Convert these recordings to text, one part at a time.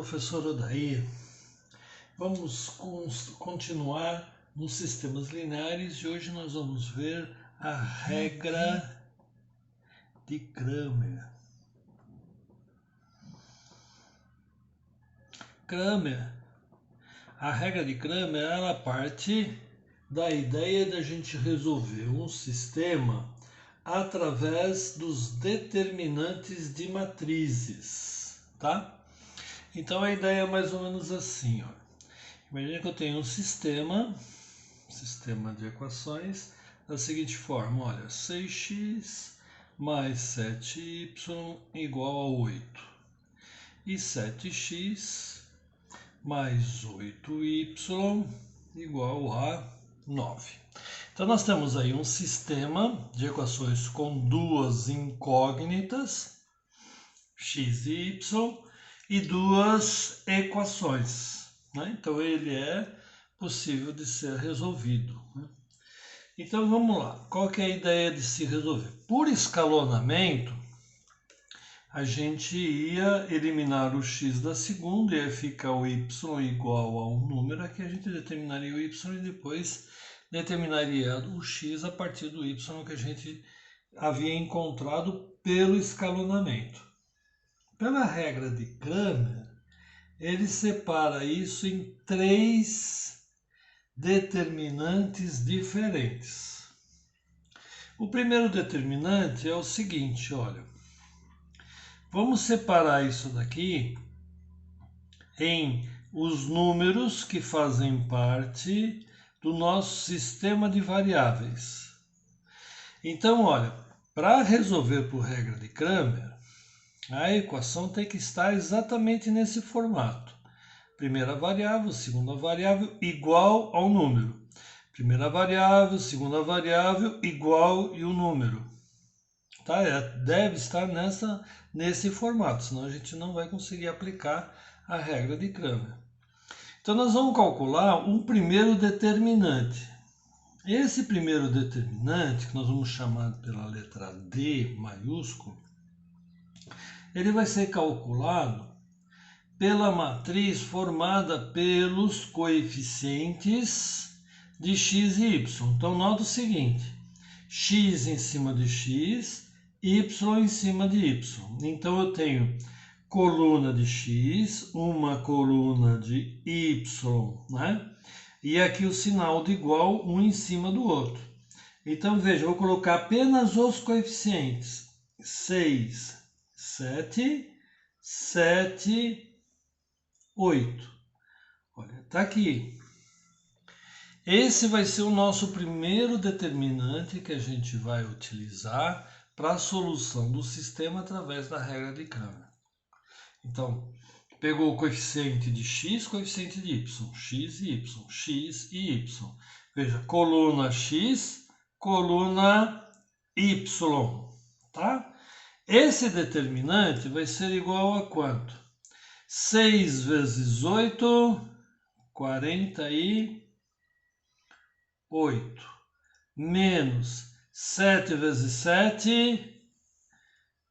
professor Odair. Vamos continuar nos sistemas lineares e hoje nós vamos ver a regra de Cramer. A regra de Cramer, ela parte da ideia de a gente resolver um sistema através dos determinantes de matrizes, tá? Então a ideia é mais ou menos assim, ó. Imagina que eu tenho um sistema de equações da seguinte forma, olha, 6x mais 7y igual a 8 e 7x mais 8y igual a 9. Então nós temos aí um sistema de equações com duas incógnitas, x e y, e duas equações, né? Então ele é possível de ser resolvido, né? Então vamos lá, qual que é a ideia de se resolver? Por escalonamento, a gente ia eliminar o x da segunda, ia ficar o y igual a um número, aqui a gente determinaria o y e depois determinaria o x a partir do y que a gente havia encontrado pelo escalonamento. Pela regra de Cramer, ele separa isso em três determinantes diferentes. O primeiro determinante é o seguinte, olha, vamos separar isso daqui em os números que fazem parte do nosso sistema de variáveis. Então, olha, para resolver por regra de Cramer, a equação tem que estar exatamente nesse formato. Primeira variável, segunda variável, igual ao número. Primeira variável, segunda variável, igual e o número. Tá? Deve estar nesse formato, senão a gente não vai conseguir aplicar a regra de Cramer. Então nós vamos calcular um primeiro determinante. Esse primeiro determinante, que nós vamos chamar pela letra D maiúsculo, ele vai ser calculado pela matriz formada pelos coeficientes de x e y. Então, nota o seguinte, x em cima de x, y em cima de y. Então, eu tenho coluna de x, uma coluna de y, né? E aqui o sinal de igual, um em cima do outro. Então, veja, eu vou colocar apenas os coeficientes. 6, 7, 7, 8. Olha, tá aqui. Esse vai ser o nosso primeiro determinante que a gente vai utilizar para a solução do sistema através da regra de Cramer. Então, pegou o coeficiente de x, coeficiente de y, x e y, x e y. Veja, coluna x, coluna y, tá? Esse determinante vai ser igual a quanto? 6 vezes 8, 48. Menos 7 vezes 7,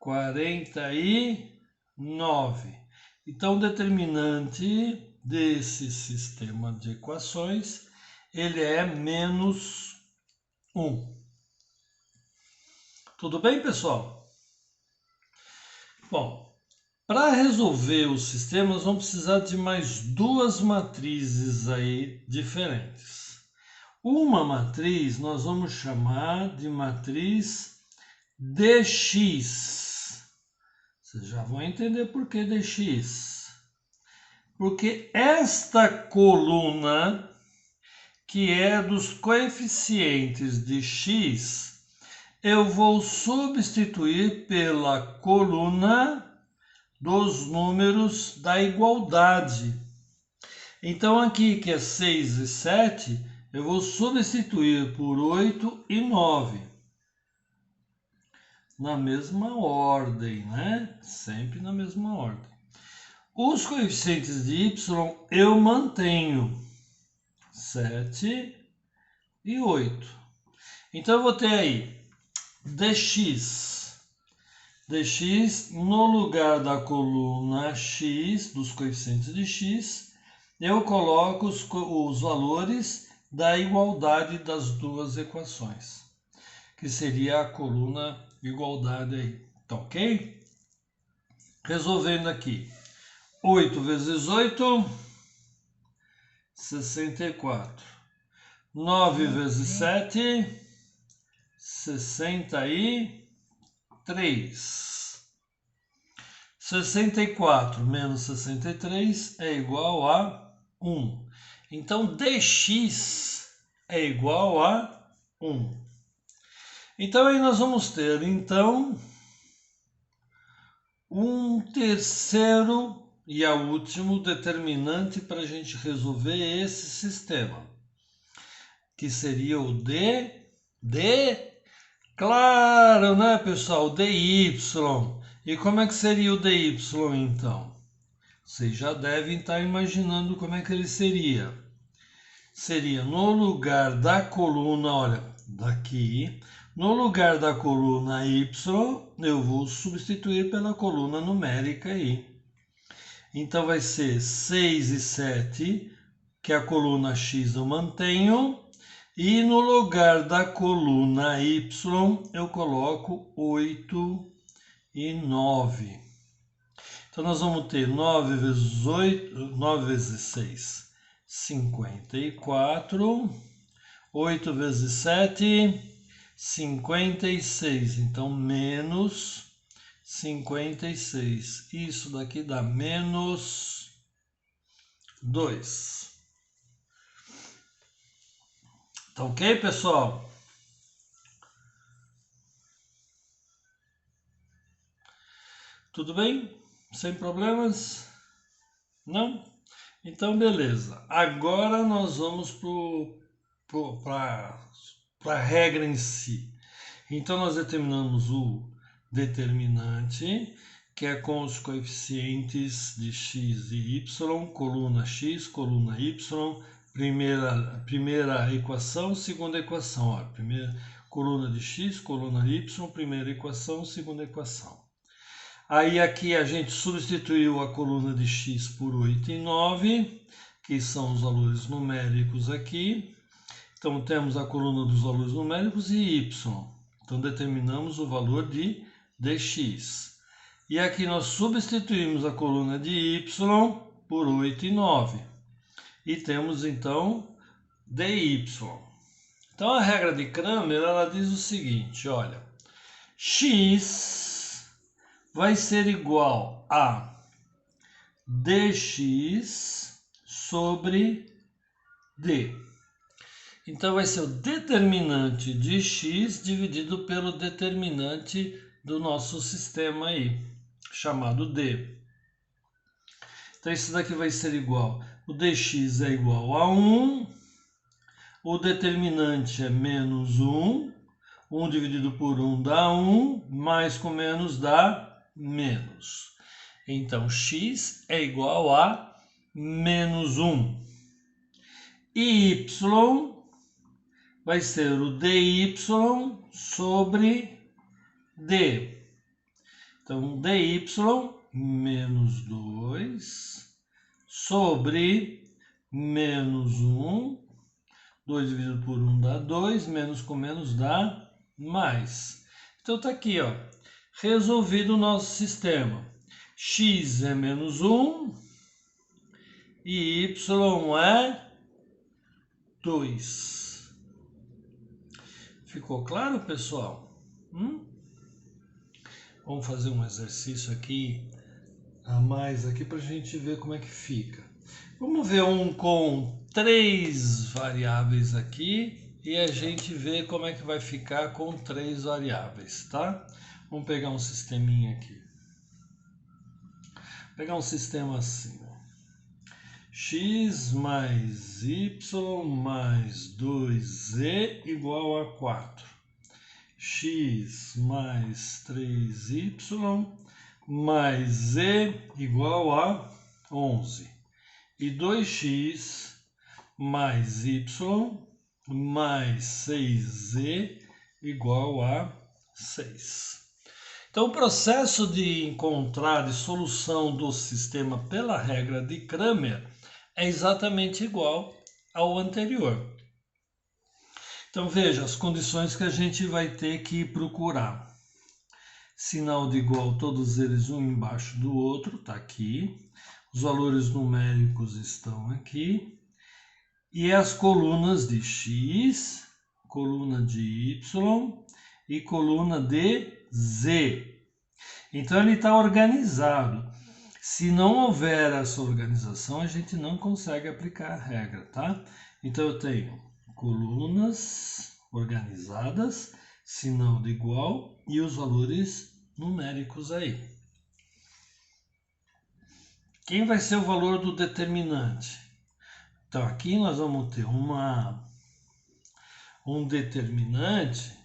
49. Então, o determinante desse sistema de equações, ele é menos 1. Tudo bem, pessoal? Bom, para resolver os sistemas, vamos precisar de mais duas matrizes aí diferentes. Uma matriz nós vamos chamar de matriz dx. Vocês já vão entender por que dx. Porque esta coluna, que é dos coeficientes de x, eu vou substituir pela coluna dos números da igualdade. Então aqui que é 6 e 7, eu vou substituir por 8 e 9. Na mesma ordem, né? Sempre na mesma ordem. Os coeficientes de y eu mantenho 7 e 8. Então eu vou ter aí dx dx, no lugar da coluna x, dos coeficientes de x, eu coloco os valores da igualdade das duas equações, que seria a coluna igualdade aí, tá ok? Resolvendo aqui, 8 vezes 8, 64. 9 vezes 7, 63. 64 menos 63 é igual a 1. Então, dx é igual a 1. Então, aí nós vamos ter, então, um terceiro e a último determinante para a gente resolver esse sistema, que seria o claro, né, pessoal? dy. E como é que seria o dy, então? Vocês já devem estar imaginando como é que ele seria. Seria no lugar da coluna, olha, daqui, no lugar da coluna y, eu vou substituir pela coluna numérica aí. Então vai ser 6 e 7, que a coluna x eu mantenho, e no lugar da coluna y eu coloco 8 e 9. Então nós vamos ter 9 vezes 8, 9 vezes 6, 54. 8 vezes 7, 56. Então, menos 56. Isso daqui dá menos 2. Tá ok, pessoal? Tudo bem? Sem problemas? Não? Então, beleza. Agora nós vamos para a regra em si. Então, nós determinamos o determinante, que é com os coeficientes de x e y, coluna x, coluna y, primeira equação, segunda equação. Ó, primeira coluna de x, coluna y, primeira equação, segunda equação. Aí aqui a gente substituiu a coluna de x por 8 e 9, que são os valores numéricos aqui. Então temos a coluna dos valores numéricos e y. Então determinamos o valor de dx. E aqui nós substituímos a coluna de y por 8 e 9. E temos então dy. Então a regra de Cramer ela diz o seguinte, olha, x vai ser igual a dx sobre d. Então vai ser o determinante de x dividido pelo determinante do nosso sistema aí, chamado d. Então isso daqui vai ser igual, o dx é igual a 1, o determinante é menos 1, 1 dividido por 1 dá 1, mais com menos dá menos. Então, x é igual a menos 1. E y vai ser o dy sobre d. Então, dy menos 2 sobre menos 1. 2 dividido por 1 dá 2, menos com menos dá mais. Então, está aqui, ó, resolvido o nosso sistema. X é menos 1 e y é 2. Ficou claro, pessoal? Vamos fazer um exercício aqui a mais aqui para a gente ver como é que fica. Vamos ver um com 3 variáveis aqui e a gente vê como é que vai ficar com 3 variáveis, tá? Vamos pegar um sisteminha aqui. Vou pegar um sistema assim, ó. X mais y mais 2z igual a 4. X mais 3y mais z igual a 11. E 2x mais y mais 6z igual a 6. Então, o processo de encontrar a solução do sistema pela regra de Cramer é exatamente igual ao anterior. Então, veja as condições que a gente vai ter que procurar. Sinal de igual, todos eles um embaixo do outro, está aqui. Os valores numéricos estão aqui. E as colunas de x, coluna de y e coluna de z. Então ele está organizado. Se não houver essa organização, a gente não consegue aplicar a regra, tá? Então eu tenho colunas organizadas, sinal de igual e os valores numéricos aí. Quem vai ser o valor do determinante? Então aqui nós vamos ter um determinante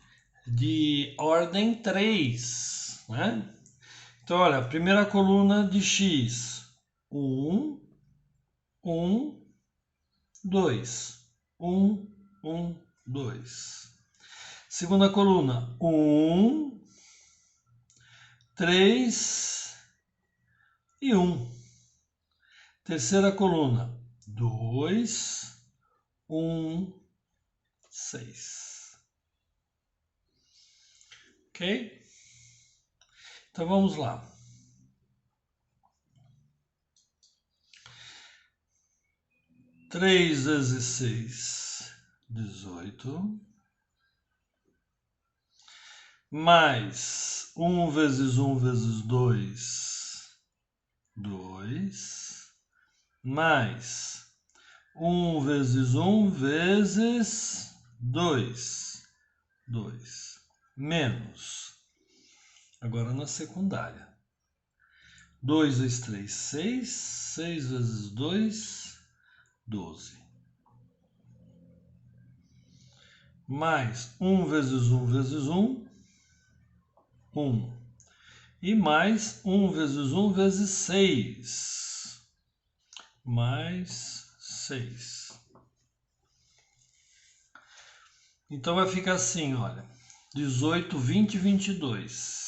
de ordem 3, né? Então, olha, a primeira coluna de x, 1, 1, 2, 1, 1, 2. Segunda coluna, 1, 3 e 1. Terceira coluna, 2, 1, 6. Ok? Então vamos lá. 3 vezes 6, 18. Mais 1 vezes 1 vezes 2, 2. Mais 1 vezes 1 vezes 2, 2. Menos. Agora na secundária. 2 vezes 3, 6. 6 vezes 2, 12. Mais 1 vezes 1 vezes 1, 1. E mais 1 vezes 1 vezes 6. Mais 6. Então vai ficar assim, olha. 18, 20, 22.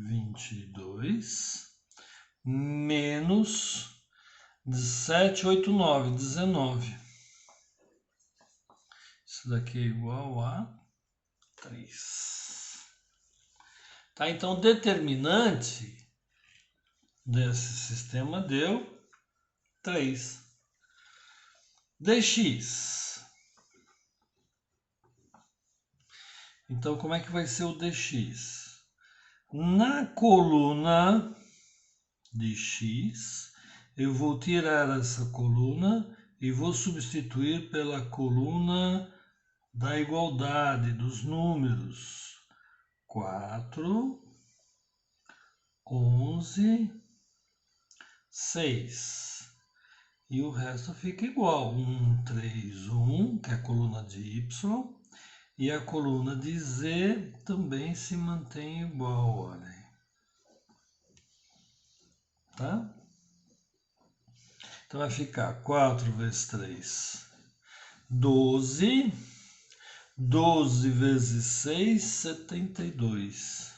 22 menos 17, 8, 9, 19. Isso daqui é igual a 3. Tá? Então, o determinante desse sistema deu 3. dx. Então, como é que vai ser o dx? Na coluna de x, eu vou tirar essa coluna e vou substituir pela coluna da igualdade dos números. 4, 11, 6. E o resto fica igual. 1, 3, 1, que é a coluna de y. E a coluna de z também se mantém igual, olha aí. Tá? Então vai ficar 4 vezes 3, 12. 12 vezes 6, 72.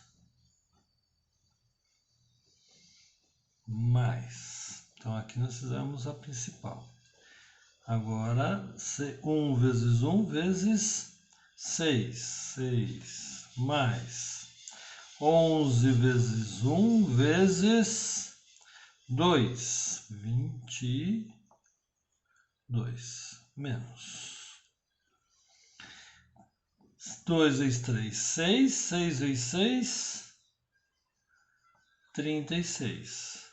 Mais. Então aqui nós fizemos a principal. Agora, 1 vezes 1 vezes 6. 6 mais 11 vezes 1 vezes 2. 22. Menos. 2 vezes 3, 6. 6 vezes 6, 36.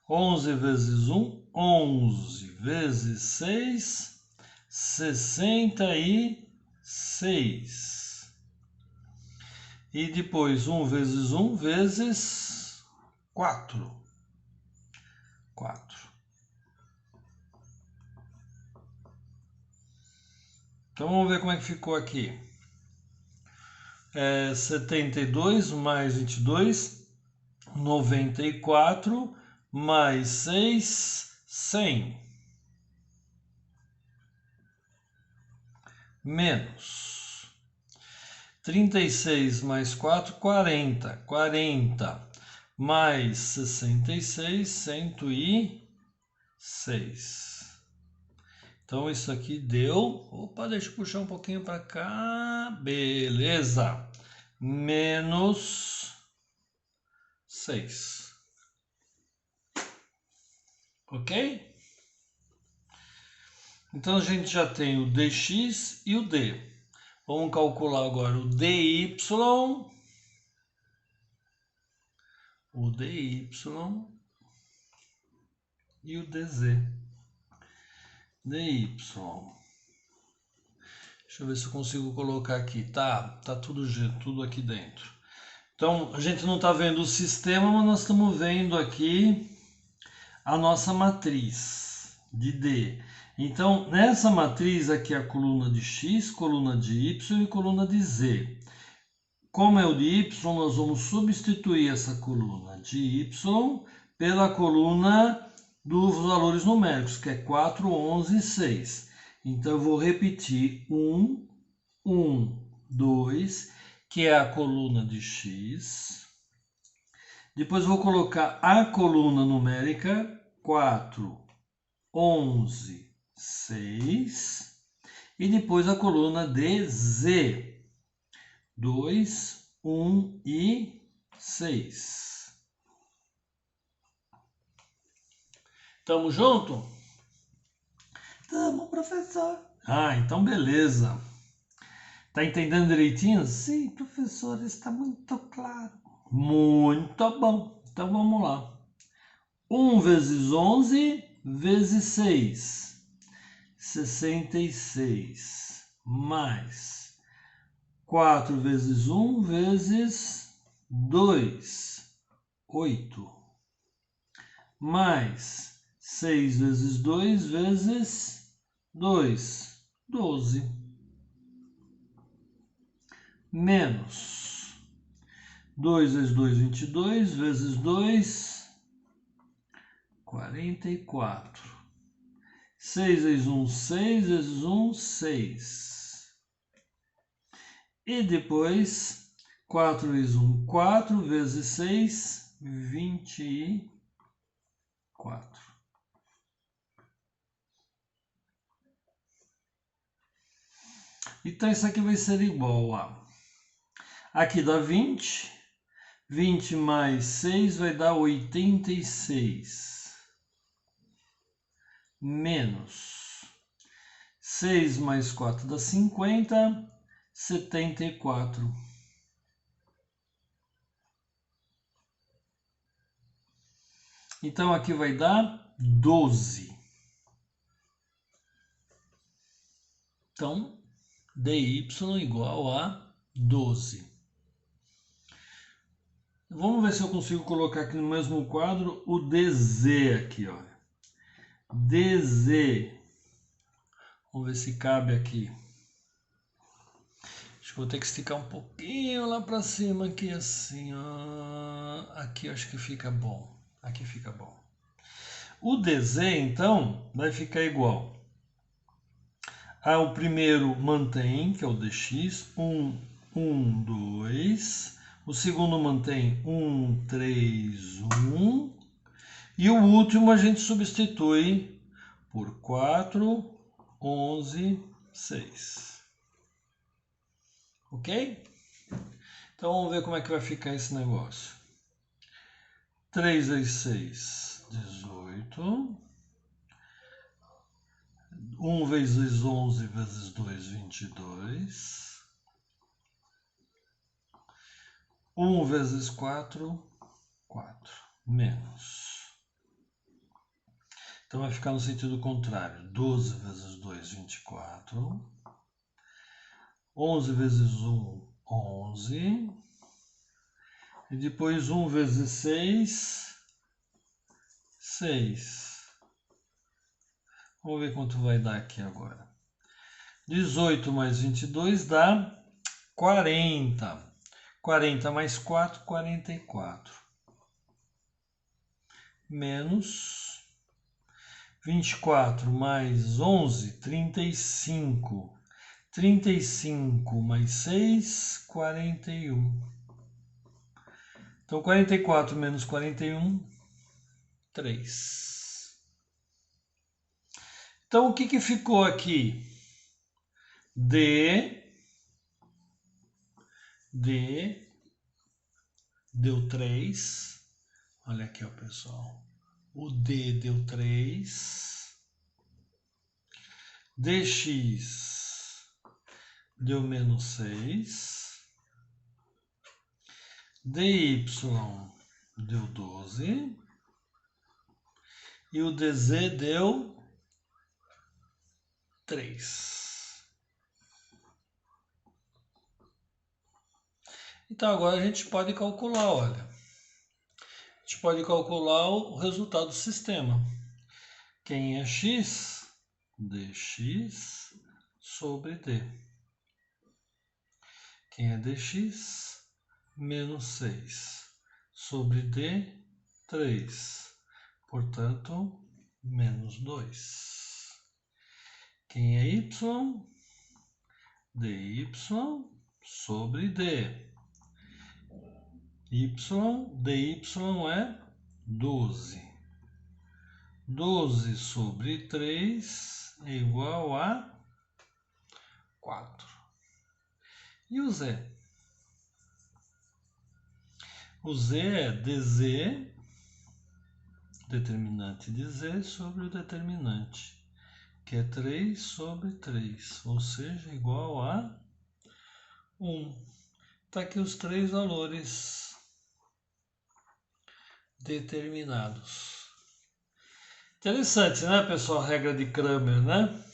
11 vezes 1, 11 vezes 6, 66. E depois 1 vezes 1 vezes 4. 4. Então vamos ver como é que ficou aqui. 72 mais 22, 94 mais 6, 100. Menos 36 mais 4, 40. 40 mais 66, 106. Então, isso aqui deu... Opa, deixa eu puxar um pouquinho para cá. Beleza. Menos 6. Ok? Então, a gente já tem o dx e o d. Vamos calcular agora o dy, e o dz. dy. Deixa eu ver se eu consigo colocar aqui. Tá tudo aqui dentro. Então, a gente não está vendo o sistema, mas nós estamos vendo aqui a nossa matriz de D. Então, nessa matriz aqui a coluna de X, coluna de Y e coluna de Z. Como é o de Y, nós vamos substituir essa coluna de Y pela coluna dos valores numéricos, que é 4, 11 e 6. Então, eu vou repetir 1, 1, 2, que é a coluna de X. Depois vou colocar a coluna numérica 4, 11, 6. E depois a coluna de Z, 2, 1 e 6. Tamo junto? Tamo, professor. Ah, então beleza. Tá entendendo direitinho? Sim, professor, está muito claro. Muito bom. Então vamos lá. 1 vezes 11 vezes 6, 66, mais 4 vezes 1 vezes 2, 8, mais 6 vezes 2 vezes 2, 12, menos 2 vezes 2, 22, vezes 2, 44. 6 vezes 1, 6, vezes 1, 6. E depois, 4 vezes 1, 4, vezes 6, 24. Então, isso aqui vai ser igual a... Aqui dá 20. 20 mais 6 vai dar 86. Menos 6 mais 4 dá 50, 74. Então, aqui vai dar 12. Então, dy igual a 12. Vamos ver se eu consigo colocar aqui no mesmo quadro o dz aqui, ó. dz. Vamos ver se cabe aqui. Acho que vou ter que esticar um pouquinho lá para cima aqui, assim, ó. Aqui eu acho que fica bom. Aqui fica bom. O dz, então, vai ficar igual ao primeiro mantém, que é o dx, 1, 1, 2. O segundo mantém 1, 3, 1. E o último a gente substitui por 4, 11, 6. Ok? Então vamos ver como é que vai ficar esse negócio. 3 vezes 6, 18. 1 vezes 11 vezes 2, 22. 1 vezes 4, 4. Menos. Então vai ficar no sentido contrário. 12 vezes 2, 24. 11 vezes 1, 11. E depois 1 vezes 6, 6. Vamos ver quanto vai dar aqui agora. 18 mais 22 dá 40. 40 mais 4, 44. Menos 24 mais 11, 35. 35 mais 6, 41. Então, 44 menos 41, 3. Então, o que ficou aqui? D deu 3. Olha aqui, ó, pessoal. O D deu 3. DX deu menos 6. DY deu 12. E o DZ deu 3. Então agora a gente pode calcular, olha. A gente pode calcular o resultado do sistema. Quem é x? Dx sobre D. Quem é dx? Menos 6 sobre D, 3. Portanto, menos 2. Quem é y? Dy sobre D. Dy é 12. 12 sobre 3 é igual a 4. E o z? O z é dz, determinante de z, sobre o determinante, que é 3 sobre 3, ou seja, igual a 1. Está aqui os 3 valores determinados. Interessante, né, pessoal? A regra de Cramer, né?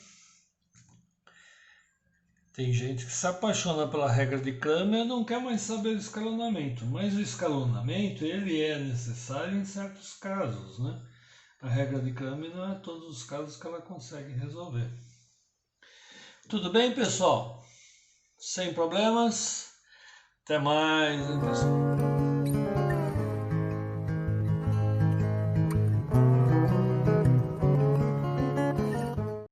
Tem gente que se apaixona pela regra de Cramer e não quer mais saber do escalonamento. Mas o escalonamento, ele é necessário em certos casos, né? A regra de Cramer não é todos os casos que ela consegue resolver. Tudo bem, pessoal? Sem problemas? Até mais, hein, pessoal?